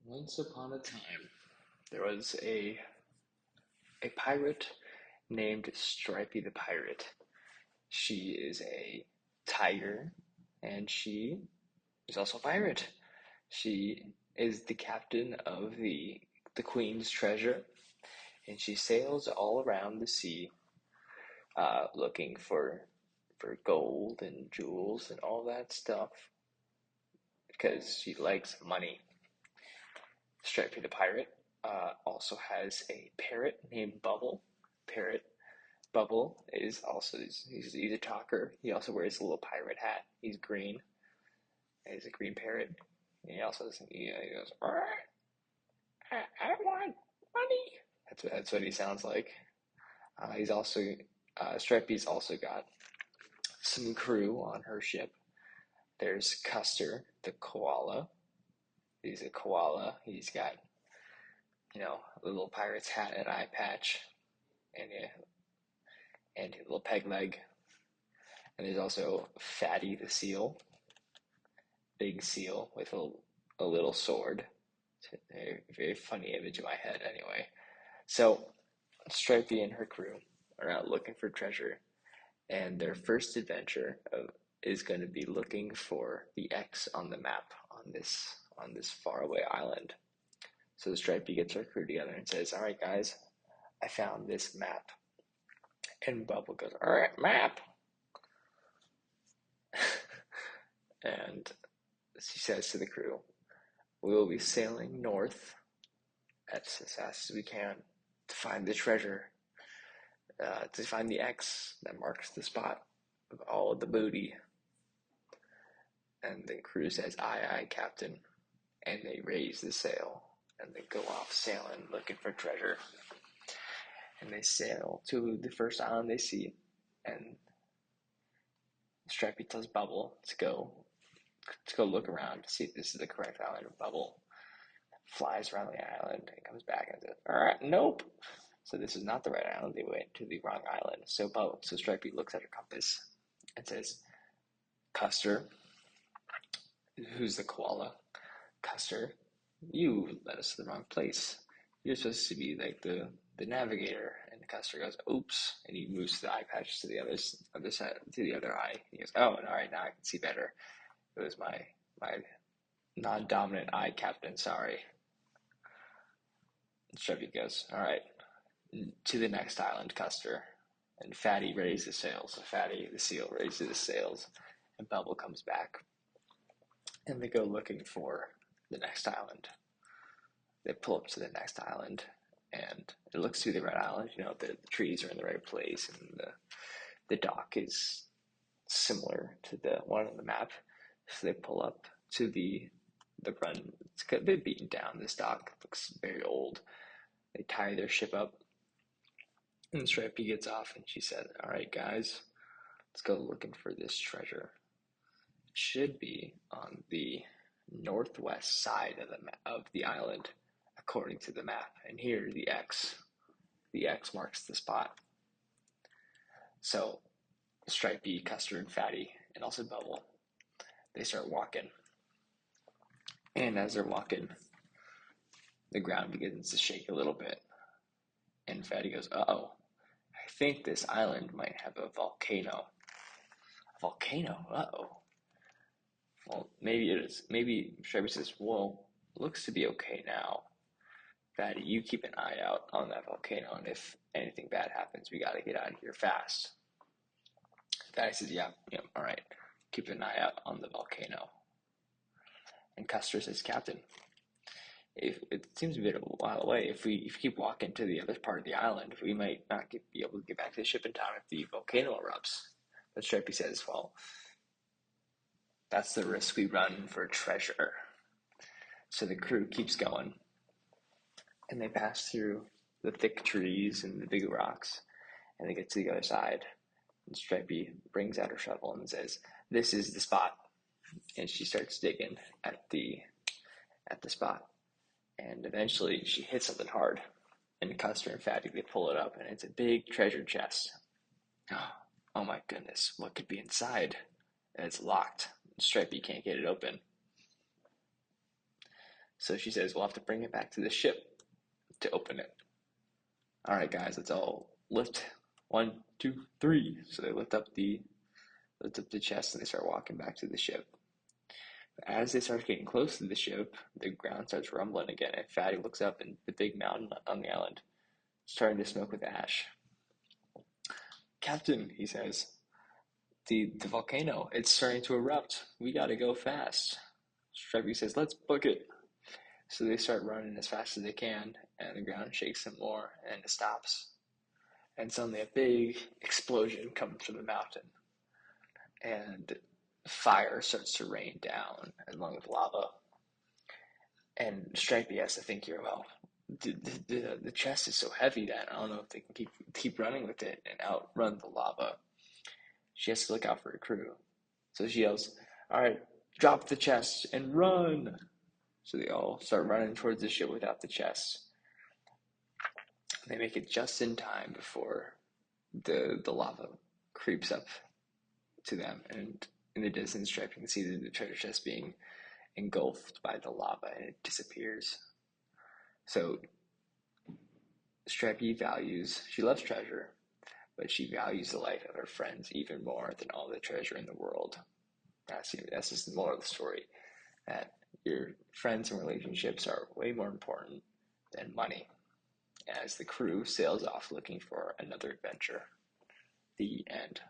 Once upon a time, there was a pirate named Stripey the Pirate. She is a tiger, and she is also a pirate. She is the captain of the Queen's treasure, and she sails all around the sea, looking for gold and jewels and all that stuff because she likes money. Stripey the Pirate also has a parrot named Bubble. Parrot Bubble is also he's a talker. He also wears a little pirate hat. He's green. He's a green parrot. And he also he goes, I want money. That's what he sounds like. He's also Stripey's also got some crew on her ship. There's Custer, the koala. He's a koala. He's got a little pirate's hat and eye patch, and and a little peg leg. And there's also Fatty the seal, big seal with a little sword. It's a very funny image in my head, anyway. So Stripey and her crew are out looking for treasure, and their first adventure is going to be looking for the X on the map on this faraway island. So Stripey gets her crew together and says, "All right, guys, I found this map." And Bubble goes, "All right, map." And she says to the crew, "We will be sailing north as fast as we can to find the treasure, to find the X that marks the spot of all of the booty." And the crew says, "Aye, aye, Captain." And they raise the sail and they go off sailing looking for treasure. And they sail to the first island they see, and Stripey tells Bubble to go look around to see if this is the correct island. Bubble flies around the island and comes back and says, "All right, nope." So this is not the right island. They went to the wrong island. So Stripey looks at her compass and says, "Custer," who's the koala. "Custer, you led us to the wrong place. You're supposed to be like the navigator." And Custer goes, "Oops," and he moves the eye patch to the other side, to the other eye. He goes, "Oh, all right, now I can see better. It was my non-dominant eye, Captain. Sorry." And Stripey goes, "All right, to the next island, Custer." And Fatty raises the sails. So Fatty the seal raises the sails, and Bubble comes back, and they go looking for the next island. They pull up to the next island, and it looks to the right island. The trees are in the right place, and the dock is similar to the one on the map. So they pull up to the run. It's a bit beaten down. This dock looks very old. They tie their ship up, and Stripey gets off, and she said, "All right, guys, let's go looking for this treasure. It should be on the northwest side of the island, according to the map. And here, the X. The X marks the spot." So Stripey, Custer, and Fatty, and also Bubble, they start walking. And as they're walking, the ground begins to shake a little bit. And Fatty goes, "Uh-oh, I think this island might have a volcano." "A volcano? Uh-oh." "Well, maybe it is." Maybe Stripey says, "Well, looks to be okay now. Fatty, you keep an eye out on that volcano, and if anything bad happens, we gotta get out of here fast." Fatty says, "Yeah, yeah, all right. Keep an eye out on the volcano." And Custer says, "Captain, if it seems a bit of a while away. If we keep walking to the other part of the island, we might not be able to get back to the ship in time if the volcano erupts." But Stripey says, "Well, that's the risk we run for treasure." So the crew keeps going, and they pass through the thick trees and the big rocks, and they get to the other side. And Stripey brings out her shovel and says, "This is the spot." And she starts digging at the spot. And eventually she hits something hard. And Custer and Fatty, they pull it up, and it's a big treasure chest. Oh my goodness, what could be inside? And it's locked. Stripey can't get it open. So she says, we'll have to bring it back to the ship to open it. All right, guys, let's all lift. 1, 2, 3. So they lift up the chest and they start walking back to the ship. As they start getting close to the ship, the ground starts rumbling again, and Fatty looks up, and the big mountain on the island is starting to smoke with ash. Captain, he says, the volcano, it's starting to erupt. We gotta go fast. Stripey says, let's book it. So they start running as fast as they can, and the ground shakes some more, and it stops. And suddenly a big explosion comes from the mountain, and fire starts to rain down along with lava. And Stripey has to think here, well, the chest is so heavy that I don't know if they can keep running with it and outrun the lava. She has to look out for her crew. So she yells, all right, drop the chest and run. So they all start running towards the ship without the chest. They make it just in time before the lava creeps up to them. And in the distance, Stripey can see the treasure chest being engulfed by the lava, and it disappears. So Stripey she loves treasure, but she values the life of her friends even more than all the treasure in the world. That's just the moral of the story, that your friends and relationships are way more important than money. As the crew sails off looking for another adventure. The end.